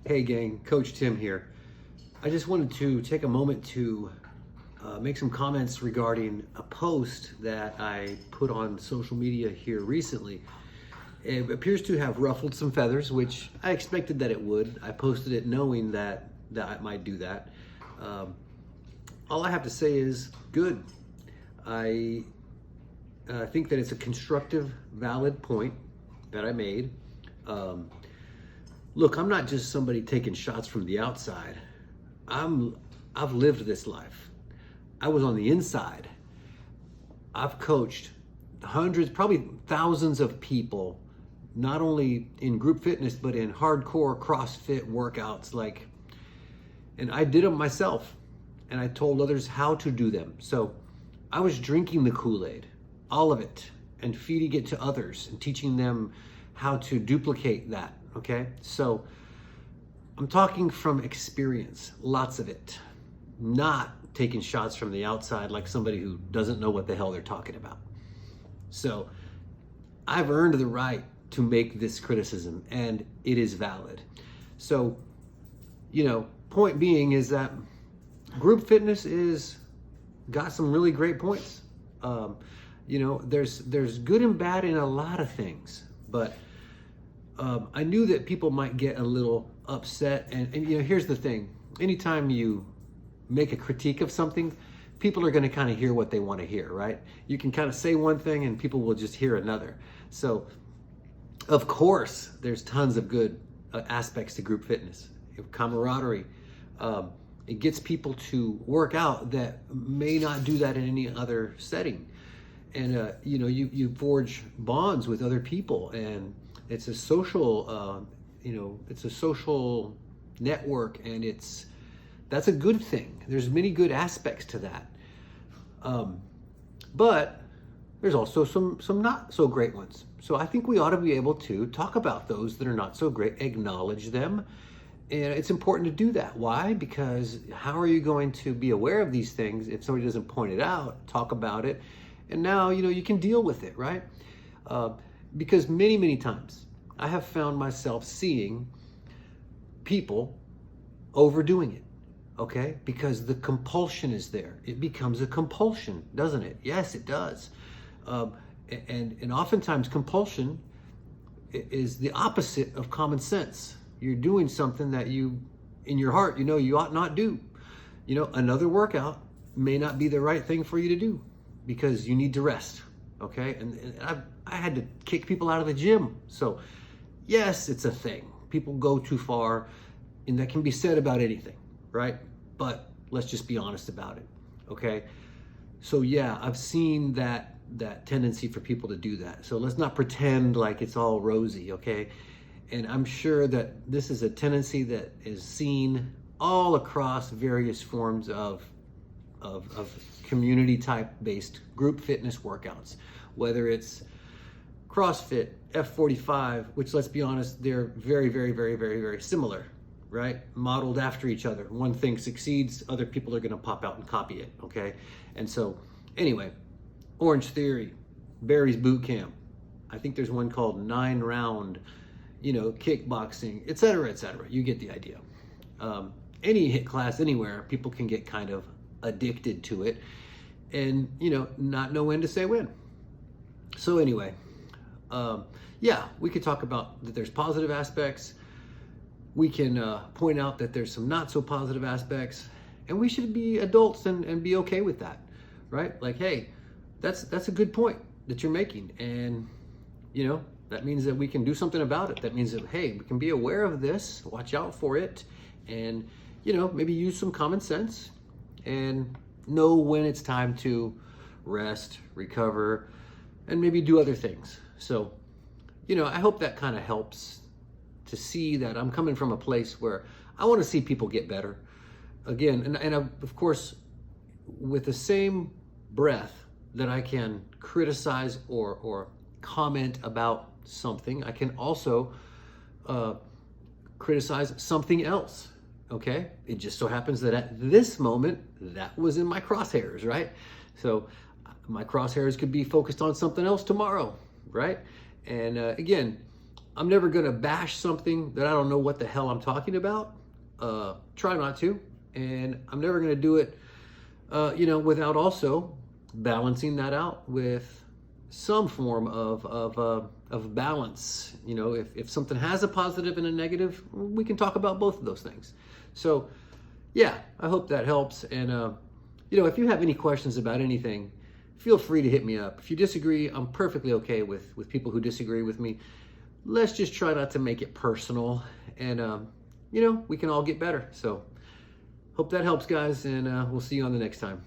Hey gang, Coach Tim here. I just wanted to take a moment to make some comments regarding a post that I put on social media here recently. It appears to have ruffled some feathers, which I expected that it would. I posted it knowing that I might do that. All I have to say is good. I think that it's a constructive, valid point that I made. Look, I'm not just somebody taking shots from the outside. I've lived this life. I was on the inside. I've coached hundreds, probably thousands of people, not only in group fitness, but in hardcore CrossFit workouts. And I did them myself, and I told others how to do them. So I was drinking the Kool-Aid, all of it, and feeding it to others and teaching them how to duplicate that. Okay, so I'm talking from experience, lots of it, not taking shots from the outside like somebody who doesn't know what the hell they're talking about. So I've earned the right to make this criticism, and it is valid. So, point being is that group fitness is got some really great points. There's good and bad in a lot of things, but I knew that people might get a little upset, and here's the thing: anytime you make a critique of something, people are going to kind of hear what they want to hear, right? You can kind of say one thing and people will just hear another. So of course there's tons of good aspects to group fitness, camaraderie. It gets people to work out that may not do that in any other setting, and you forge bonds with other people, and it's a social network, and that's a good thing. There's many good aspects to that, but there's also some not so great ones. So I think we ought to be able to talk about those that are not so great, acknowledge them, and it's important to do that. Why? Because how are you going to be aware of these things if somebody doesn't point it out, talk about it, and now you can deal with it, right? Because many times I have found myself seeing people overdoing it, okay? Because the compulsion is there. It becomes a compulsion, doesn't it? Yes, it does. And oftentimes compulsion is the opposite of common sense. You're doing something that you, in your heart, you ought not do. Another workout may not be the right thing for you to do because you need to rest, okay? And I had to kick people out of the gym. So yes, it's a thing. People go too far, and that can be said about anything, right? But let's just be honest about it, okay? So yeah, I've seen that tendency for people to do that. So let's not pretend like it's all rosy, okay? And I'm sure that this is a tendency that is seen all across various forms of community type based group fitness workouts, whether it's CrossFit, F45, which, let's be honest, they're very similar, right? Modeled after each other. One thing succeeds, other people are going to pop out and copy it, okay? And so anyway, Orange Theory, Barry's Boot Camp. I think there's one called 9 Round, kickboxing, etc. You get the idea. Any HIIT class anywhere, people can get kind of addicted to it and, not know when to say when. So anyway, we could talk about that there's positive aspects. We can point out that there's some not so positive aspects, and we should be adults and be okay with that, right? Like, hey, that's a good point that you're making, and that means that we can do something about it. That means that, hey, we can be aware of this, watch out for it, and maybe use some common sense and know when it's time to rest, recover, and maybe do other things. So I hope that kind of helps to see that I'm coming from a place where I want to see people get better. Again, and of course, with the same breath that I can criticize or comment about something, I can also criticize something else, okay? It just so happens that at this moment, that was in my crosshairs, right? So my crosshairs could be focused on something else tomorrow, right? And again, I'm never going to bash something that I don't know what the hell I'm talking about. Try not to. And I'm never going to do it, without also balancing that out with some form of balance. If something has a positive and a negative, we can talk about both of those things. So, yeah, I hope that helps. And, if you have any questions about anything, feel free to hit me up. If you disagree, I'm perfectly okay with people who disagree with me. Let's just try not to make it personal, and we can all get better. So hope that helps, guys, and we'll see you on the next time.